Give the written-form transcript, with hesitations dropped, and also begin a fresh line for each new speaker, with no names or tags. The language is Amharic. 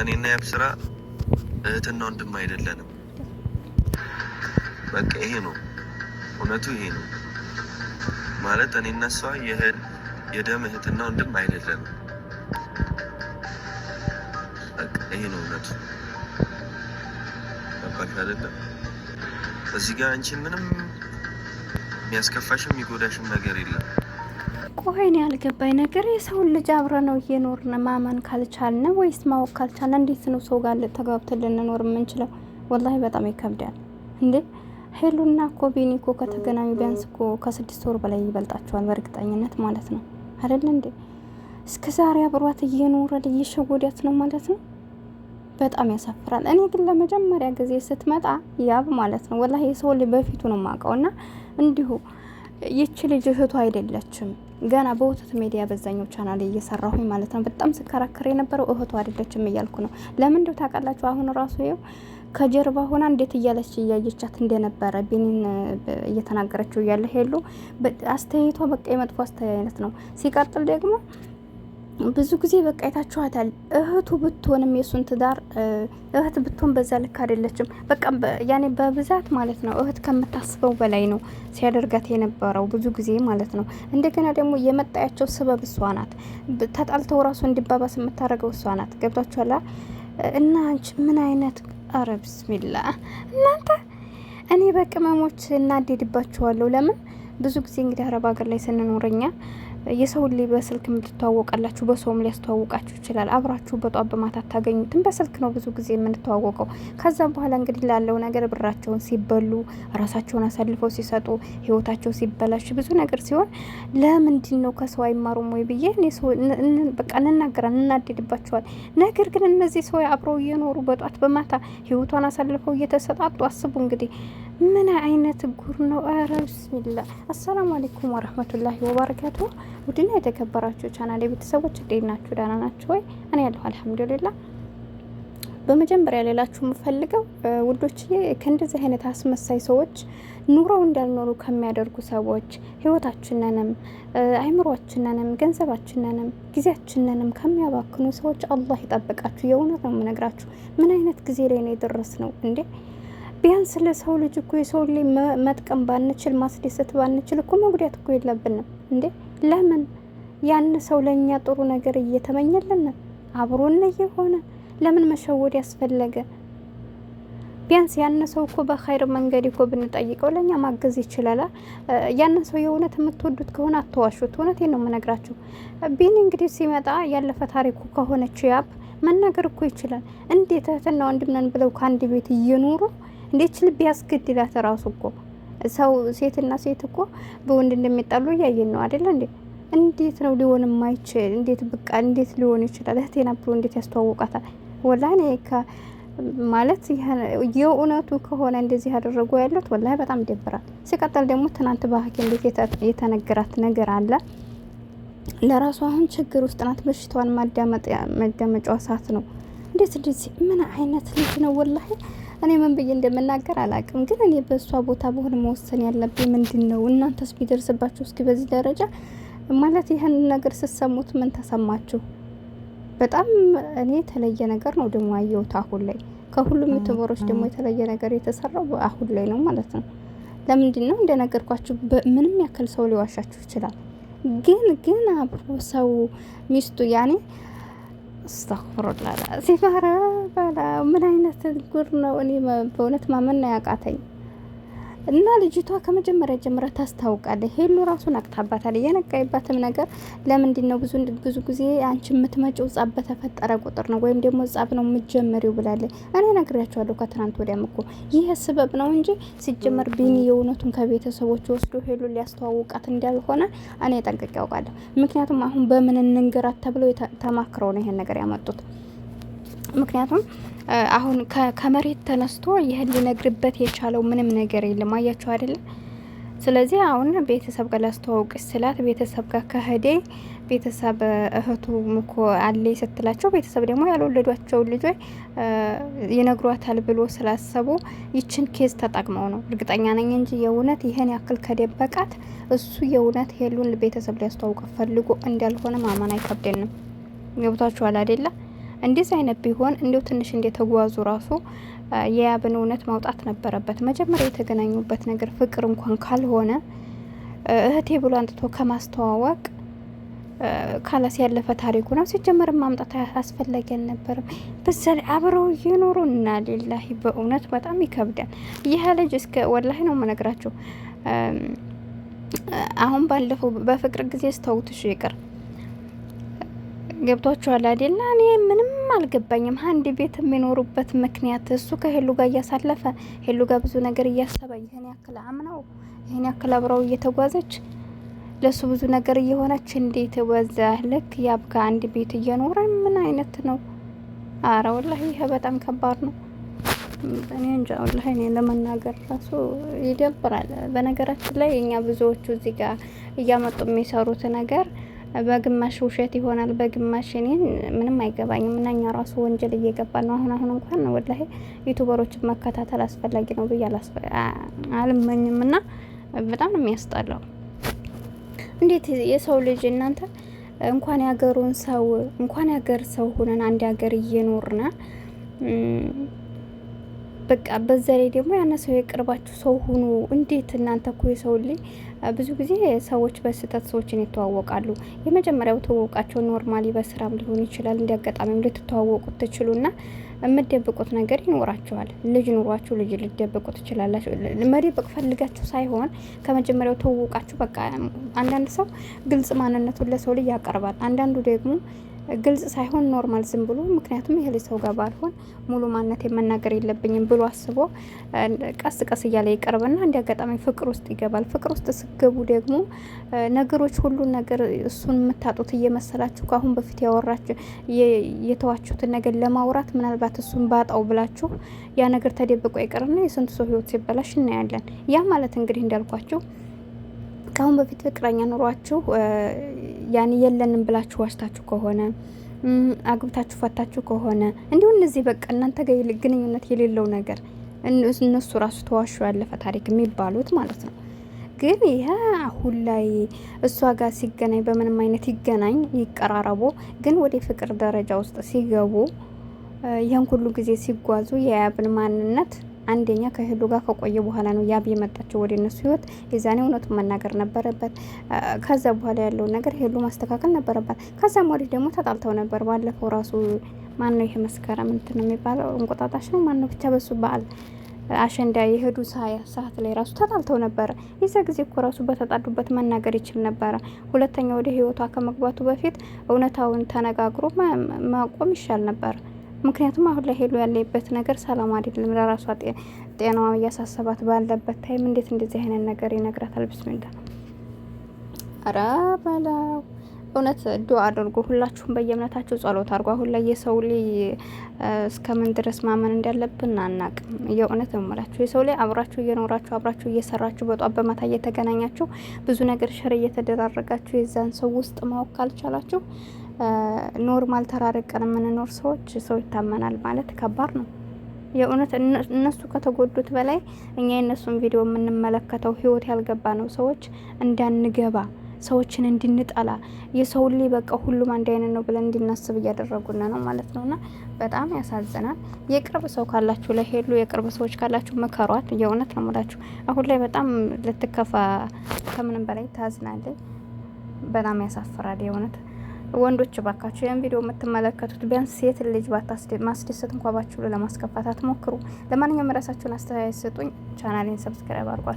እኔና ያብስራ እህትና ወንድም አይደለንም። በቃ ይሄ ነው እውነቱ፣ ይሄ ነው ማለት እኔና እሷ የደም እህትና ወንድም አይደለንም። በቃ ይሄ ነው እውነቱ። ገባሽ አይደለም? እዚህ ጋር አንቺ ምንም የሚያስከፋሽም የሚጎዳሽም ነገር የለም።
ቆይ እኔ ያልገባኝ ነገር የሰውን ልጅ አብረ ነው እየኖርን ማመን ካልቻልን ወይስ ማወቅ ካልቻልን እንዴት ነው ሰው ጋር ተጋብተን ልንኖር የምንችለው? ወላሂ በጣም ይከብዳል እንዴ። ሄሉና እኮ ቢኒ እኮ ከተገናኙ ቢያንስ እኮ ከ6 ወር በላይ ይበልጣቸዋል በእርግጠኝነት ማለት ነው አይደል እንዴ? እስከ ዛሬ አብሯት እየኖረ እየሸወዳት ነው ማለት ነው። በጣም ያሳፍራል። እኔ ግን ለመጀመሪያ ጊዜ ስትመጣ ያብ ማለት ነው ወላሂ የሰው ልጅ በፊቱ ነው የማውቀውና እንዲሁ ይቺ ልጅ እህቱ አይደለችም። ገና በወተት ሚዲያ በዛኛው ቻናል እየሰራሁኝ ማለት ነው በጣም ስከራከር የነበረው እህቱ አይደለችም እያልኩ ነው። ለምን እንደው ታውቃላችሁ? አሁን ራሱ ይኸው ከጀርባ ሆና እንዴት እያለች እያየቻት እንደነበረ ቢኒን እየተናገረችው እያለ ሄሉ አስተያየቷ በቃ የመጥፎ አስተያየት ነው። ሲቀጥል ደግሞ ብዙ ጊዜ በቃ አይታችኋታል። እህቱ ብትሆንም የሱን ትዳር እህት ብትሆን በዛ ልክ አይደለችም። በቃ ያኔ በብዛት ማለት ነው እህት ከምታስበው በላይ ነው ሲያደርጋት የነበረው ብዙ ጊዜ ማለት ነው። እንደገና ደግሞ የመጣያቸው ስበብ እሷ ናት። ተጣልተው ራሱ እንዲባባስ የምታደርገው እሷ ናት። ገብቷችኋላ? እና አንቺ ምን አይነት አረ ብስሚላ እናንተ እኔ በቅመሞች እናደድባችኋለሁ። ለምን ብዙ ጊዜ እንግዲህ አረብ ሀገር ላይ ስንኖረኛ የሰው ልጅ በስልክ የምትተዋወቃላችሁ፣ በሰውም ሊያስተዋውቃችሁ ይችላል። አብራችሁ በጧት በማታ አታገኙትም። በስልክ ነው ብዙ ጊዜ የምንተዋወቀው። ከዛም በኋላ እንግዲህ ላለው ነገር ብራቸውን ሲበሉ፣ ራሳቸውን አሳልፈው ሲሰጡ፣ ህይወታቸው ሲበላሽ፣ ብዙ ነገር ሲሆን ለምንድን ነው ከሰው አይማሩም ወይ ብዬ እኔ ሰው በቃ እንናገራለን፣ እናደድባቸዋል። ነገር ግን እነዚህ ሰው አብረው እየኖሩ በጧት በማታ ህይወቷን አሳልፈው እየተሰጣጡ አስቡ እንግዲህ ምን አይነት ጉር ነው? አረ ብስሚላ። አሰላሙ አለይኩም ወራህመቱላሂ ወበረካቱ። ውድና የተከበራችሁ ቻናል ቤተሰቦች እንዴት ናችሁ? ደህና ናችሁ ወይ? እኔ ያለሁ አልሐምዱሊላህ። በመጀመሪያ ሌላችሁ የምፈልገው ውዶችዬ ከእንደዚህ አይነት አስመሳይ ሰዎች ኑሮው እንዳልኖሩ ከሚያደርጉ ሰዎች ህይወታችንንም አይምሮአችንንም ገንዘባችንንም ጊዜያችንንም ከሚያባክኑ ሰዎች አላህ ይጠብቃችሁ። የእውነት ነው የምነግራችሁ። ምን አይነት ጊዜ ላይ ነው የደረስ ነው እንዴ? ቢያንስ ለሰው ልጅ እኮ የሰው ልጅ መጥቀም ባንችል ማስደሰት ባንችል እኮ መጉዳት እኮ የለብንም እንዴ? ለምን ያን ሰው ለኛ ጥሩ ነገር እየተመኘልን አብሮን እየሆነ ለምን መሸወድ ያስፈለገ? ቢያንስ ያን ሰው እኮ በኸይር መንገድ እኮ ብንጠይቀው ለኛ ማገዝ ይችላል። ያን ሰው የእውነት የምትወዱት ከሆነ አትዋሹት። እውነቴን ነው የምነግራችሁ። ቢኒ እንግዲህ ሲመጣ ያለፈ ታሪኩ ከሆነች ያብ መናገር እኮ ይችላል። እንዴት እህትና ወንድም ነን ብለው ከአንድ ቤት እየኖሩ እንዴት ልብ ያስገድላት? ራሱ እኮ ሰው ሴትና ሴት እኮ በወንድ እንደሚጣሉ እያየን ነው አይደል እንዴ? እንዴት ነው ሊሆን የማይችል? እንዴት በቃ እንዴት ሊሆን ይችላል? እህቴና ብሎ እንዴት ያስተዋውቃታል? ወላሂ ማለት የእውነቱ ከሆነ እንደዚህ ያደረጉ ያሉት ወላሂ በጣም ይደብራል። ሲቀጥል ደግሞ ትናንት በሐኪም ቤት የተነገራት ነገር አለ። ለራሱ አሁን ችግር ውስጥ ናት። በሽታዋን ማዳመጫዋ ሰዓት ነው። እንዴት እንደዚህ ምን አይነት ልጅ ነው? ወላሂ እኔ ምን ብዬ እንደምናገር አላውቅም። ግን እኔ በእሷ ቦታ በሆነ መወሰን ያለብኝ ምንድን ነው? እናንተስ ቢደርስባችሁ እስኪ በዚህ ደረጃ ማለት ይህን ነገር ስትሰሙት ምን ተሰማችሁ? በጣም እኔ የተለየ ነገር ነው ደግሞ አየሁት አሁን ላይ። ከሁሉም ዩቲዩበሮች ደግሞ የተለየ ነገር የተሰራው አሁን ላይ ነው ማለት ነው። ለምንድን ነው እንደነገርኳችሁ ምንም ያክል ሰው ሊዋሻችሁ ይችላል። ግን አብሮ ሰው ሚስቱ ያኔ አስተግፍሩላህ ሲማራ ባላ ምን አይነት ጉር ነው? እኔ በእውነት ማመን ነው ያቃተኝ። እና ልጅቷ ከመጀመሪያ ጀምራ ታስታውቃለች። ሄሉ ራሱን አቅታባታል። የነቃይባትም ነገር ለምንድን ነው ብዙ ጊዜ አንቺ የምትመጪው ጻብ በተፈጠረ ቁጥር ነው ወይም ደግሞ ጻብ ነው የምትጀምሪው ብላለች። እኔ ነግሬያቸዋለሁ ከትናንት ወዲያም እኮ ይህ ስበብ ነው እንጂ ሲጀመር ቢኒ የእውነቱን ከቤተሰቦች ወስዶ ሄሉ ሊያስተዋውቃት እንዳልሆነ እኔ ጠንቅቄ ያውቃለሁ። ምክንያቱም አሁን በምን እንንገራት ተብለው ተማክረው ነው ይሄን ነገር ያመጡት። ምክንያቱም አሁን ከመሬት ተነስቶ ይህን ሊነግርበት የቻለው ምንም ነገር የለም። አያችሁ አይደለም? ስለዚህ አሁን ቤተሰብ ጋር ላስተዋውቅሽ ስላት ቤተሰብ ጋር ከሄደ ቤተሰብ እህቱ እኮ አለ ስትላቸው ቤተሰብ ደግሞ ያልወለዷቸው ልጆች ይነግሯታል ብሎ ስላሰቡ ይችን ኬዝ ተጠቅመው ነው። እርግጠኛ ነኝ እንጂ የእውነት ይሄን ያክል ከደበቃት እሱ የእውነት ሄሉን ቤተሰብ ሊያስተዋውቅ ፈልጎ እንዳልሆነ ማመን አይከብደንም። ገብቷችኋል አይደለ? እንደዚህ አይነት ቢሆን እንዲሁ ትንሽ እንደተጓዙ ራሱ የያብን እውነት ማውጣት ነበረበት። መጀመሪያ የተገናኙበት ነገር ፍቅር እንኳን ካልሆነ እህቴ ብሎ አንጥቶ ከማስተዋወቅ ካላስ ያለፈ ታሪኩ ነው። ሲጀመር ማምጣት አስፈላጊ አልነበረም። በዛ ላይ አብረው እየኖሩ እና ሌላሂ በእውነት በጣም ይከብዳል። ይህ ልጅ እስከ ወላሂ ነው የምነግራቸው። አሁን ባለፈው በፍቅር ጊዜ ስተውትሽ ይቅር ገብቷቸዋል አይደል? እኔ ምንም አልገባኝም። አንድ ቤት የሚኖሩበት ምክንያት እሱ ከሄሉ ጋር እያሳለፈ ሄሉ ጋር ብዙ ነገር እያሰበ ይህን ያክል አምነው ይህን ያክል አብረው እየተጓዘች ለሱ ብዙ ነገር እየሆነች እንዴት በዛ ልክ ያብጋ አንድ ቤት እየኖረ ምን አይነት ነው? አረ ወላሂ ይሄ በጣም ከባድ ነው። እኔ እንጃ ወላሂ እኔ ለመናገር ራሱ ይደብራል። በነገራችን ላይ እኛ ብዙዎቹ እዚህ ጋር እያመጡ የሚሰሩት ነገር በግማሽ ውሸት ይሆናል፣ በግማሽ እኔን ምንም አይገባኝም። እና እኛ ራሱ ወንጀል እየገባ ነው። አሁን እንኳን ወላሂ ዩቱበሮችን መከታተል አስፈላጊ ነው ብዬ አልመኝም። እና በጣም ነው የሚያስጠላው። እንዴት የሰው ልጅ እናንተ እንኳን ያገሩን ሰው እንኳን ያገር ሰው ሆነን አንድ ሀገር እየኖርና በቃ በዛ ላይ ደግሞ ያነ ሰው የቅርባችሁ ሰው ሁኑ። እንዴት እናንተ እኮ የሰው ልጅ ብዙ ጊዜ ሰዎች በስህተት ሰዎችን ይተዋወቃሉ። የመጀመሪያው ተዋወቃቸው ኖርማሊ በስራም ሊሆን ይችላል። እንዲያጋጣሚም ልትተዋወቁት ትችሉና የምትደብቁት ነገር ይኖራችኋል። ልጅ ኑሯችሁ ልጅ ልትደብቁ ትችላላችሁ። መደበቅ ፈልጋችሁ ሳይሆን ከመጀመሪያው ተዋወቃችሁ በቃ። አንዳንድ ሰው ግልጽ ማንነቱን ለሰው ልጅ ያቀርባል። አንዳንዱ ደግሞ ግልጽ ሳይሆን ኖርማል ዝም ብሎ ምክንያቱም ይሄ ሰው ጋር ባልሆን ሙሉ ማንነት መናገር የለብኝም ብሎ አስቦ ቀስ ቀስ እያለ ይቀርብና እንደ አጋጣሚ ፍቅር ውስጥ ይገባል። ፍቅር ውስጥ ስገቡ ደግሞ ነገሮች ሁሉ ነገር እሱን የምታጡት እየመሰላችሁ ከአሁን በፊት ያወራችሁ የተዋችሁትን ነገር ለማውራት ምናልባት እሱን ባጣው ብላችሁ ያ ነገር ተደብቆ ይቀርና የስንቱ ሰው ህይወት ሲበላሽ እናያለን። ያ ማለት እንግዲህ እንዳልኳችሁ ከአሁን በፊት ፍቅረኛ ኑሯችሁ ያን የለንም ብላችሁ ዋሽታችሁ ከሆነ አግብታችሁ ፈታችሁ ከሆነ እንዲሁ እነዚህ በቃ እናንተ ጋር ግንኙነት የሌለው ነገር እነሱ ራሱ ተዋሹ ያለፈ ታሪክ የሚባሉት ማለት ነው። ግን ይሄ አሁን ላይ እሷ ጋር ሲገናኝ በምንም አይነት ይገናኝ ይቀራረቡ፣ ግን ወደ ፍቅር ደረጃ ውስጥ ሲገቡ ይህን ሁሉ ጊዜ ሲጓዙ የያብን ማንነት አንደኛ ከሄሉ ጋር ከቆየ በኋላ ነው ያብ የመጣቸው ወደ እነሱ ህይወት። የዛኔ እውነቱን መናገር ነበረበት። ከዛ በኋላ ያለውን ነገር ሄሉ ማስተካከል ነበረባት። ከዛም ወዲህ ደግሞ ተጣልተው ነበር። ባለፈው ራሱ ማን ነው ይሄ መስከረም እንትን ነው የሚባለው እንቁጣጣሽ ነው ማን ነው ብቻ በሱ በዓል አሸንዳ የሄዱ ሰዓት ላይ ራሱ ተጣልተው ነበረ። የዛ ጊዜ እኮ ራሱ በተጣዱበት መናገር ይችል ነበረ። ሁለተኛ ወደ ህይወቷ ከመግባቱ በፊት እውነታውን ተነጋግሮ ማቆም ይሻል ነበር። ምክንያቱም አሁን ላይ ሄሉ ያለበት ነገር ሰላም አይደለም። ለራሷ ጤናዋ እያሳሰባት ባለበት ታይም እንዴት እንደዚህ አይነት ነገር ይነግራታል? ብስሚላ አራ በላው። እውነት ዱአ አድርጉ። ሁላችሁም በየእምነታችሁ ጸሎት አድርጉ። አሁን ላይ የሰው ልጅ እስከምን ድረስ ማመን እንዳለብን አናቅም። የእውነት እምላችሁ የሰው ልጅ አብራችሁ እየኖራችሁ አብራችሁ እየሰራችሁ በጧት በማታ እየተገናኛችሁ ብዙ ነገር ሸር እየተደራረጋችሁ የዛን ሰው ውስጥ ማወቅ ካልቻላችሁ ኖርማል ተራርቀን የምንኖር ሰዎች ሰው ይታመናል ማለት ከባድ ነው። የእውነት እነሱ ከተጎዱት በላይ እኛ የእነሱን ቪዲዮ የምንመለከተው ህይወት ያልገባ ነው ሰዎች እንዳንገባ ሰዎችን እንድንጠላ የሰው ልጅ በቃ ሁሉም አንድ አይነት ነው ብለን እንድናስብ እያደረጉን ነው ማለት ነውና በጣም ያሳዝናል። የቅርብ ሰው ካላችሁ ለሄሉ የቅርብ ሰዎች ካላችሁ መከሯት። የእውነት ነው የምላችሁ። አሁን ላይ በጣም ልትከፋ ከምንም በላይ ታዝናለች። በጣም ያሳፍራል የእውነት። ወንዶች ባካችሁ ያን ቪዲዮ የምትመለከቱት ቢያንስ ሴት ልጅ ማስደሰት እንኳን ባችሁ ለማስከፋት አትሞክሩ። ለማንኛውም ራሳችሁን አስተያየት ስጡኝ። ቻናሌን ሰብስክራይብ አድርጓት።